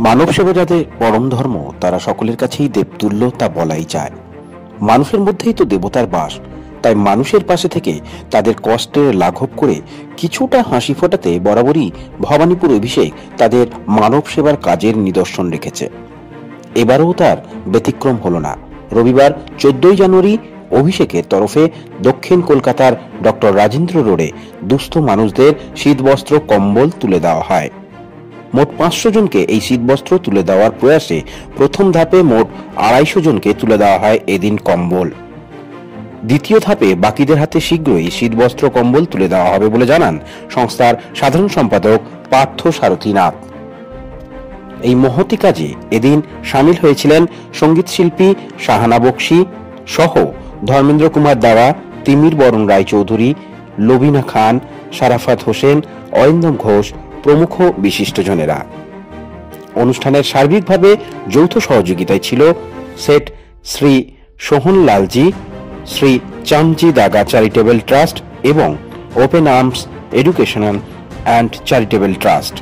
মানব সেবা যাদের পরম ধর্ম, তারা সকলের কাছেই দেবতুল্য, তা বলাই যায়। মানুষের মধ্যেই তো দেবতার বাস। তাই মানুষের পাশে থেকে তাদের কষ্টের লাঘব করে কিছুটা হাসি ফোটাতে বরাবরই ভবানীপুর অভিষেক তাদের মানব সেবার কাজের নিদর্শন রেখেছে। এবারেও তার ব্যতিক্রম হলো না। রবিবার 14 জানুয়ারি অভিষেকের তরফে দক্ষিণ কলকাতার ডক্টর রাজেন্দ্র রোডে দুস্থ মানুষদের শীতবস্ত্র, কম্বল তুলে দেওয়া হয়। মোট 500 জনকে এই শীতবস্ত্র তুলে দেওয়ার প্রয়াসে প্রথম ধাপে মোট 250 জনকে তুলে দেওয়া হয় এদিন কম্বল। দ্বিতীয় ধাপে বাকিদের হাতে শীঘ্রই শীতবস্ত্র, কম্বল তুলে দেওয়া হবে বলে জানান সংস্থার সাধারণ সম্পাদক পার্থ সারথীনাথ। এই মহতি কাজে এদিন সামিল হয়েছিলেন সঙ্গীত শিল্পী শাহানা বক্সী সহ ধর্মেন্দ্র কুমার দাওয়া, তিমির বরণ রায়চৌধুরী, লবিনা খান, সারাফাত হোসেন, অরিন্দম ঘোষ প্রমুখ বিশিষ্টজনেরা। অনুষ্ঠানের সার্বিকভাবে যৌথ সহযোগিতায় ছিল সেট শ্রী সোহনলালজি, শ্রী চামজি দাগা চ্যারিটেবল ট্রাস্ট এবং open arms educational and charitable trust.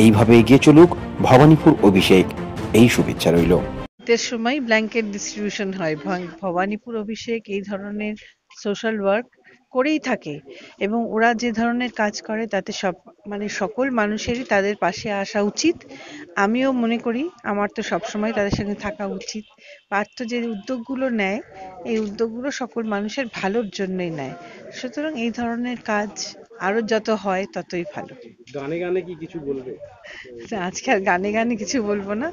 এইভাবে এগিয়ে চলুক ভবানীপুর অভিষেক, এই শুভেচ্ছা রইল। এর সময় ব্ল্যাঙ্কেট ডিস্ট্রিবিউশন হয়। ভবানীপুর অভিষেক এই ধরনের সোশ্যাল ওয়ার্ক করেই থাকে এবং ওরা যে ধরনের কাজ করে তাতে সকল মানুষেরই তাদের পাশে আসা উচিত। আমিও মনে করি আমার তো সবসময় তাদের সঙ্গে থাকা উচিত। পার্থ যে উদ্যোগগুলো নেয়, এই উদ্যোগগুলো সকল মানুষের ভালোর জন্যই নেয়। সুতরাং এই ধরনের কাজ আরো যত হয় ততই ভালো। গানে গানে কি কিছু বলবে? আজকে আর গানে গানে কিছু বলবো না,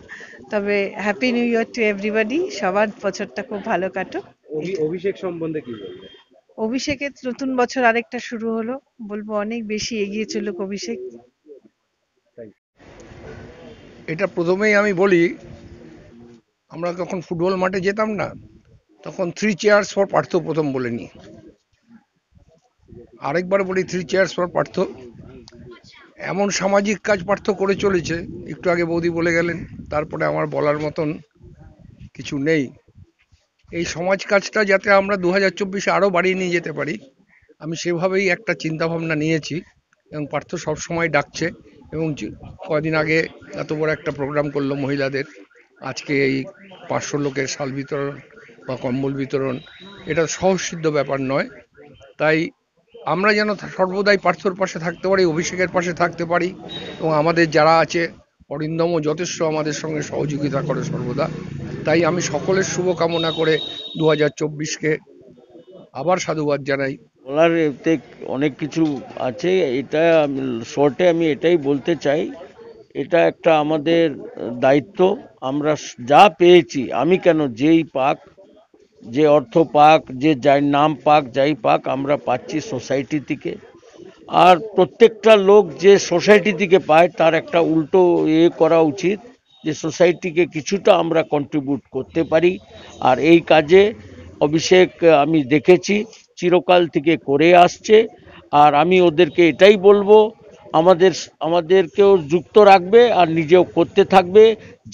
তবে happy new year to everybody. সবার বছরটা খুব ভালো কাটুক। অভিষেক সম্বন্ধে কি বলবে? অভিষেকের নতুন বছর আরেকটা শুরু হলো, বলবো অনেক বেশি এগিয়ে চলুক অভিষেক। এটা প্রথমেই আমি বলি, আমরা যখন ফুটবল মাঠে যেতাম না, তখন 3 চেয়ার্স ফর পার্থ প্রথম বলে নি। আরেকবার বলি 3 চেয়ার্স ফর পার্থ। এমন সামাজিক কাজ পার্থ করে চলেছে, একটু আগে বৌদি বলে গেলেন, তারপরে আমার বলার মতন কিছু নেই। এই সমাজ কাজটা যাতে আমরা 2024-এ আরও বাড়িয়ে নিয়ে যেতে পারি, আমি সেভাবেই একটা চিন্তাভাবনা নিয়েছি এবং পার্থ সবসময় ডাকছে। এবং কদিন আগে এত বড় একটা প্রোগ্রাম করলো মহিলাদের, আজকে এই 500 লোকের শাল বিতরণ বা কম্বল বিতরণ, এটা সহজসিদ্ধ ব্যাপার নয়। তাই আমরা যেন সর্বদাই পার্থর পাশে থাকতে পারি, অভিষেকের পাশে থাকতে পারি এবং আমাদের যারা আছে, অরিন্দমও যথেষ্ট আমাদের সঙ্গে সহযোগিতা করে সর্বদা। তাই আমি সকলের শুভকামনা করে 2024-কে আবার সাধুবাদ জানাই। বলার এতে অনেক কিছু আছে, এটা শর্টে আমি এটাই বলতে চাই, এটা একটা আমাদের দায়িত্ব। আমরা যা পেয়েছি, আমি কেন, যেই পাক, যে অর্থ পাক, যে যাই নাম পাক, যাই পাক, আমরা পাচ্ছি সোসাইটি থেকে। আর প্রত্যেকটা লোক যে সোসাইটি থেকে পায় তার একটা উল্টো করা উচিত, যে সোসাইটিকে কিছুটা আমরা কন্ট্রিবিউট করতে পারি। আর এই কাজে অভিষেক আমি দেখেছি চিরকাল থেকে করে আসছে, আর আমি ওদেরকে এটাই বলবো, আমাদেরকেও যুক্ত রাখবে আর নিজেও করতে থাকবে।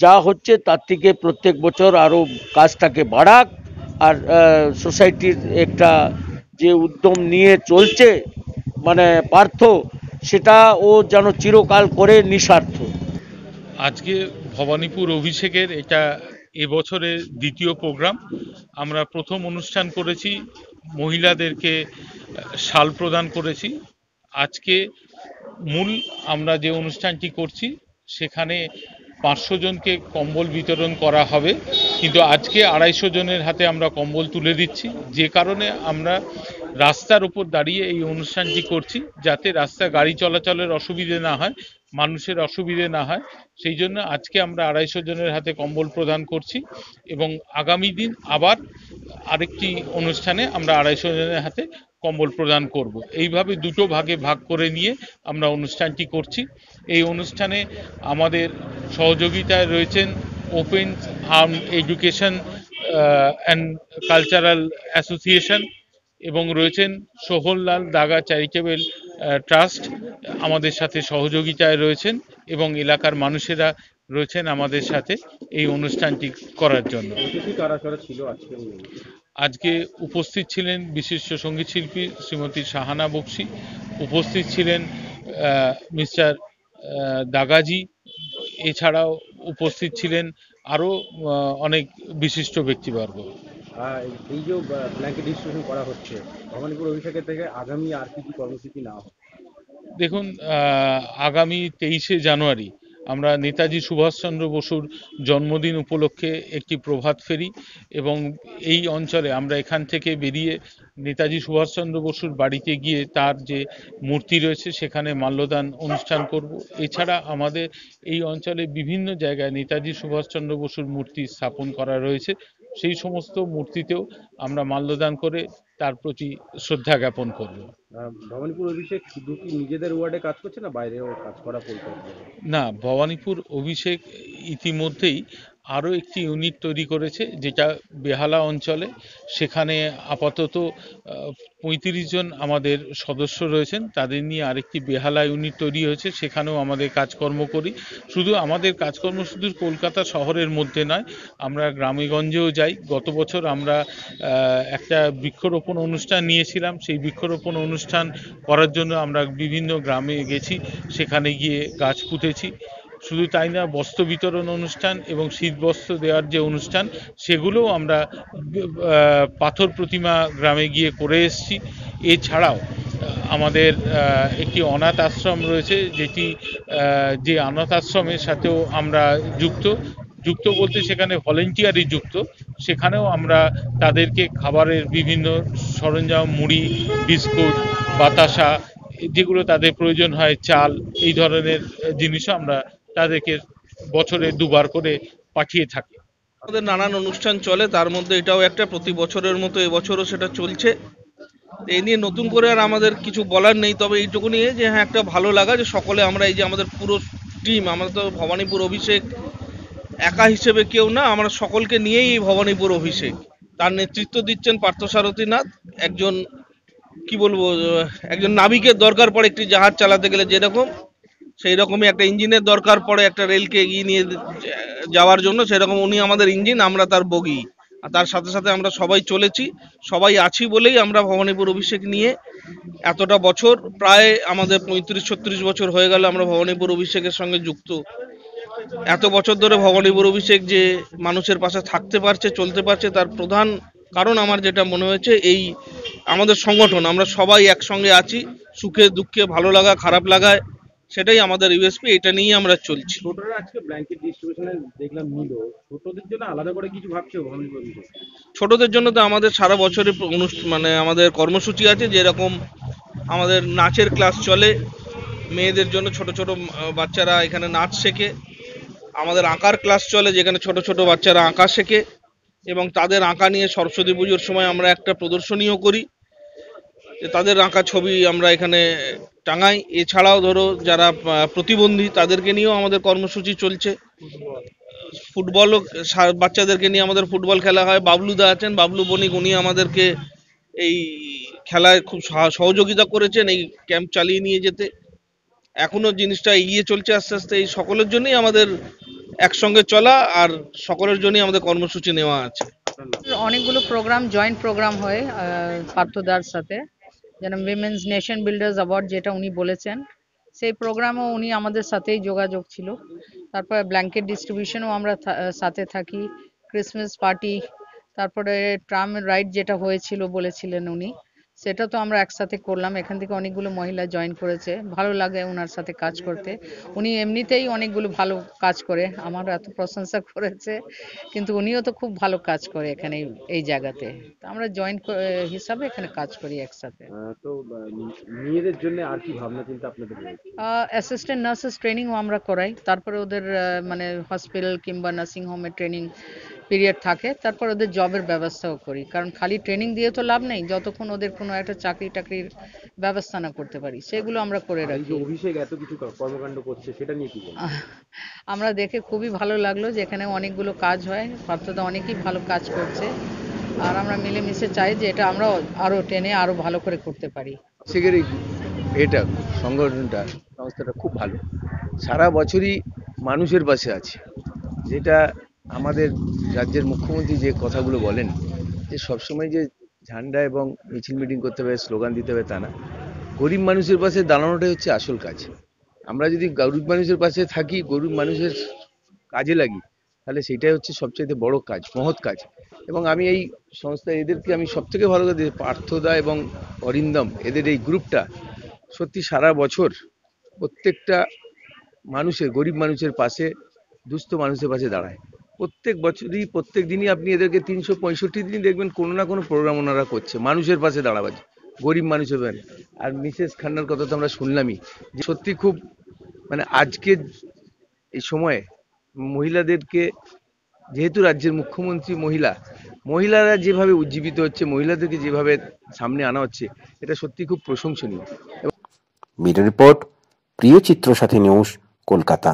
যা হচ্ছে তার থেকে প্রত্যেক বছর আরও কাজটাকে বাড়াক। আর সোসাইটির একটা যে উদ্যম নিয়ে চলছে মানে পার্থ, সেটা ও যেন চিরকাল করে নিঃস্বার্থ। আজকে ভবানীপুর অভিষেকের এটা এবছরের দ্বিতীয় প্রোগ্রাম। আমরা প্রথম অনুষ্ঠান করেছি, মহিলাদেরকে শাল প্রদান করেছি। আজকে মূল আমরা যে অনুষ্ঠানটি করছি সেখানে 500 জনকে কম্বল বিতরণ করা হবে, কিন্তু আজকে 250 জনের হাতে আমরা কম্বল তুলে দিচ্ছি। যে কারণে আমরা রাস্তার উপর দাঁড়িয়ে এই অনুষ্ঠানটি করছি, যাতে রাস্তা গাড়ি চলাচলের অসুবিধে না হয়, মানুষের অসুবিধে না হয়। সেই জন্য আজকে আমরা 250 জনের হাতে কম্বল প্রদান করছি এবং আগামী দিন আবার আরেকটি অনুষ্ঠানে আমরা 250 জনের হাতে কম্বল প্রদান করব। এইভাবে দুটো ভাগে ভাগ করে নিয়ে আমরা অনুষ্ঠানটি করছি। এই অনুষ্ঠানে আমাদের সহযোগিতায় রয়েছেন open arm education and cultural association এবং রয়েছেন সোহনলাল দাগা চ্যারিটেবল ট্রাস্ট আমাদের সাথে সহযোগিতায় রয়েছেন, এবং এলাকার মানুষেরা রয়েছেন আমাদের সাথে এই অনুষ্ঠানটি করার জন্য। আজকে উপস্থিত ছিলেন বিশিষ্ট সঙ্গীত শিল্পী শ্রীমতী শাহানা বক্সী, উপস্থিত ছিলেন মিস্টার দাগাজি, এছাড়াও উপস্থিত ছিলেন আরো অনেক বিশিষ্ট ব্যক্তিবর্গ। এই যে ব্ল্যাঙ্কেট ডিস্ট্রিবিউশন করা হচ্ছে ভবানীপুর অভিষেকের থেকে আগামী আর কি কি কর্মসূচি নেওয়া হবে? দেখুন, আগামী 23শে জানুয়ারি আমরা নেতাজি সুভাষচন্দ্র বসুর জন্মদিন উপলক্ষে একটি প্রভাত ফেরি, এবং এই অঞ্চলে আমরা এখান থেকে বেরিয়ে নেতাজি সুভাষচন্দ্র বসুর বাড়িতে গিয়ে তার যে মূর্তি রয়েছে সেখানে মাল্যদান অনুষ্ঠান করব। এছাড়া আমাদের এই অঞ্চলে বিভিন্ন জায়গায় নেতাজি সুভাষচন্দ্র বসুর মূর্তি স্থাপন করা রয়েছে, সেই সমস্ত মূর্তিতেও আমরা মাল্যদান করে তার প্রতি শ্রদ্ধা জ্ঞাপন করব। ভবানীপুর অভিষেক শুধু কি নিজেদের ওয়ার্ডে কাজ করছে না বাইরেও কাজ করা পরিকল্পনা? না, ভবানীপুর অভিষেক ইতিমধ্যেই আরও একটি ইউনিট তৈরি করেছে, যেটা বেহালা অঞ্চলে। সেখানে আপাতত 35 জন আমাদের সদস্য রয়েছেন, তাদের নিয়ে আরেকটি বেহালা ইউনিট তৈরি হয়েছে, সেখানেও আমাদের কাজকর্ম করি। আমাদের কাজকর্ম শুধু কলকাতা শহরের মধ্যে নয়, আমরা গ্রামেগঞ্জেও যাই। গত বছর আমরা একটা বৃক্ষরোপণ অনুষ্ঠান নিয়েছিলাম, সেই বৃক্ষরোপণ অনুষ্ঠান করার জন্য আমরা বিভিন্ন গ্রামে গেছি, সেখানে গিয়ে গাছ পুঁতেছি। শুধু তাই না, বস্ত্র বিতরণ অনুষ্ঠান এবং শীতবস্ত্র দেওয়ার যে অনুষ্ঠান, সেগুলোও আমরা পাথর প্রতিমা গ্রামে গিয়ে করে এসেছি। এছাড়াও আমাদের একটি অনাথ আশ্রম রয়েছে, যে অনাথ আশ্রমের সাথেও আমরা যুক্ত বলতে সেখানে ভলেন্টিয়ারই যুক্ত। সেখানেও আমরা তাদেরকে খাবারের বিভিন্ন সরঞ্জাম, মুড়ি, বিস্কুট, বাতাসা, যেগুলো তাদের প্রয়োজন হয়, চাল, এই ধরনের জিনিসও আমরা তাদেরকে বছরে 2বার করে পাঠিয়ে থাকি। আমাদের নানান অনুষ্ঠান চলে, তার মধ্যে এটাও একটা, প্রতি বছরের মতো এবছরও সেটা চলছে। এই নিয়ে নতুন করে আর আমাদের কিছু বলার নেই, তবে এইটুকুনি যে হ্যাঁ, একটা ভালো লাগা যে সকলে আমরা এই যে আমাদের পুরো টিম, আমরা তো ভবানীপুর অভিষেক একা হিসেবে কেউ না, আমরা সকলকে নিয়েই এই ভবানীপুর অভিষেক। তার নেতৃত্ব দিচ্ছেন পার্থসারথী নাথ, একজন কি বলবো, একজন নাবিকের দরকার পড়ে একটি জাহাজ চালাতে গেলে যেরকম, সেই রকমই একটা ইঞ্জিনের দরকার পড়ে একটা রেলকে এগিয়ে নিয়ে যাওয়ার জন্য, সেরকম উনি আমাদের ইঞ্জিন, আমরা তার বগি। আর তার সাথে সাথে আমরা সবাই চলেছি, সবাই আছি বলেই আমরা ভবানীপুর অভিষেক নিয়ে এতটা বছর, প্রায় আমাদের 35-36 বছর হয়ে গেল আমরা ভবানীপুর অভিষেকের সঙ্গে যুক্ত। এত বছর ধরে ভবানীপুর অভিষেক যে মানুষের পাশে থাকতে পারছে, চলতে পারছে, তার প্রধান কারণ আমার যেটা মনে হয়েছে এই আমাদের সংগঠন। আমরা সবাই একসঙ্গে আছি, সুখে দুঃখে, ভালো লাগা খারাপ লাগায়, সেটাই আমাদের ইউএসপি, এটা নিয়েই আমরা চলছি। ছোটরা আজকে ব্ল্যাঙ্কেট ডিস্ট্রিবিউশনে দেখলাম নিল, ছোটদের জন্য আলাদা করে কিছু ভাবছো ভবানীপুর অভিষেক? ছোটদের জন্য তো আমাদের সারা বছরই মানে আমাদের কর্মসূচি আছে, যেরকম আমাদের নাচের ক্লাস চলে, মেয়েদের জন্য ছোট ছোট বাচ্চারা এখানে নাচ শেখে। আমাদের আঁকার ক্লাস চলে, যেখানে ছোট ছোট বাচ্চারা আঁকা শেখে, এবং তাদের আঁকা নিয়ে সরস্বতী পুজোর সময় আমরা একটা প্রদর্শনীও করি, যে তাদের আঁকা ছবি আমরা এখানে টাঙাই। এছাড়াও ধরো যারা প্রতিবন্ধী, তাদেরকে নিয়েও আমাদের কর্মসূচি চলছে। ফুটবলও বাচ্চাদেরকে নিয়ে আমাদের ফুটবল খেলা হয়। বাবলুদা আছেন, বাবলু বণিক, উনি আমাদেরকে এই খেলায় খুব সহযোগিতা করেছেন এই ক্যাম্প চালিয়ে নিয়ে যেতে। এখনো জিনিসটা এগিয়ে চলছে আস্তে আস্তে। এই সকলের জন্যই আমাদের একসঙ্গে চলা, আর সকলের জন্যই আমাদের কর্মসূচি নেওয়া আছে। অনেকগুলো প্রোগ্রাম, জয়েন্ট প্রোগ্রাম হয় পার্থদার সাথে, যেন উইমেন্স নেশন বিল্ডার্স অ্যাওয়ার্ড যেটা উনি বলেছেন, সেই প্রোগ্রামও উনি আমাদের সাথেই যোগাযোগ ছিল। তারপরে ব্ল্যাঙ্কেট ডিস্ট্রিবিউশনও আমরা সাথে থাকি, ক্রিসমাস পার্টি, তারপরে ট্রাম রাইড যেটা হয়েছিল বলেছিলেন উনি, সেটা তো আমরা একসাথে করলাম। এখান থেকে অনেকগুলো মহিলা জয়েন করেছে, ভালো লাগে ওনার সাথে কাজ করতে। উনি এমনিতেই অনেকগুলো ভালো কাজ করে, আমার এত প্রশংসা করেছে, কিন্তু উনিও তো খুব ভালো কাজ করে এখানে এই জায়গাতে। তো আমরা জয়েন্ট হিসাবে এখানে কাজ করি একসাথে। তো মেয়েদের জন্য আর কি ভাবনা চিন্তা আপনাদের রয়েছে? অ্যাসিস্ট্যান্ট নার্সেস ট্রেনিংও আমরা করাই, তারপরে ওদের মানে হসপিটাল কিংবা নার্সিং হোমে ট্রেনিং পিরিয়ড থাকে, তারপর ওদের জবের ব্যবস্থাও করি। কারণ খালি ট্রেনিং দিয়ে তো লাভ নেই, যতক্ষণ ওদের কোনো একটা চাকরি টাকরির ব্যবস্থা না করতে পারি, সেগুলো আমরা করে এই যে রাখি। অভিষেক এত কিছু কর্মকাণ্ড করছে, সেটা নিয়ে কি বলবো? আমরা দেখে খুবই ভালো লাগলো যে এখানে অনেকগুলো কাজ হয়, পার্থদা অনেকেই ভালো কাজ করছে, আর আমরা মিলেমিশে চাই যে এটা আমরা আরো টেনে আরো ভালো করে করতে পারি। অভিষেকের এটা সংগঠনটা, সংস্থাটা খুব ভালো, সারা বছরই মানুষের পাশে আছে। যেটা আমাদের রাজ্যের মুখ্যমন্ত্রী যে কথাগুলো বলেন, যে সবসময় যে ঝান্ডা এবং মিছিল মিটিং করতে হবে, স্লোগান দিতে হবে, তা না, গরিব মানুষের পাশে দাঁড়ানোটাই হচ্ছে আসল কাজ। আমরা যদি গরিব মানুষের পাশে থাকি, গরিব মানুষের কাজে লাগি, তাহলে সেটাই হচ্ছে সবচেয়ে বড় কাজ, মহৎ কাজ। এবং আমি এই সংস্থা এদেরকে আমি সব থেকে ভালো করে পার্থদা এবং অরিন্দম এদের এই গ্রুপটা সত্যি সারা বছর প্রত্যেকটা মানুষের, গরিব মানুষের পাশে, দুস্থ মানুষের পাশে দাঁড়ায়। প্রত্যেক বছরই, প্রত্যেক দিনই আপনি এদেরকে 365 দিন দেখবেন কোনো না কোনো প্রোগ্রাম ওনারা করছে মানুষের পাশে দাঁড়াবার, গরিব মানুষের পাশে। আর মিসেস খান্নার কথা তো আমরা শুনলামই, যে সত্যি খুব মানে আজকের এই সময়ে মহিলাদেরকে, যেহেতু রাজ্যের মুখ্যমন্ত্রী মহিলারা যেভাবে উজ্জীবিত হচ্ছে, মহিলাদেরকে যেভাবে সামনে আনা হচ্ছে, এটা সত্যি খুব প্রশংসনীয়। ব্যুরো রিপোর্ট, প্রিয় চিত্র সাথী নিউজ, কলকাতা।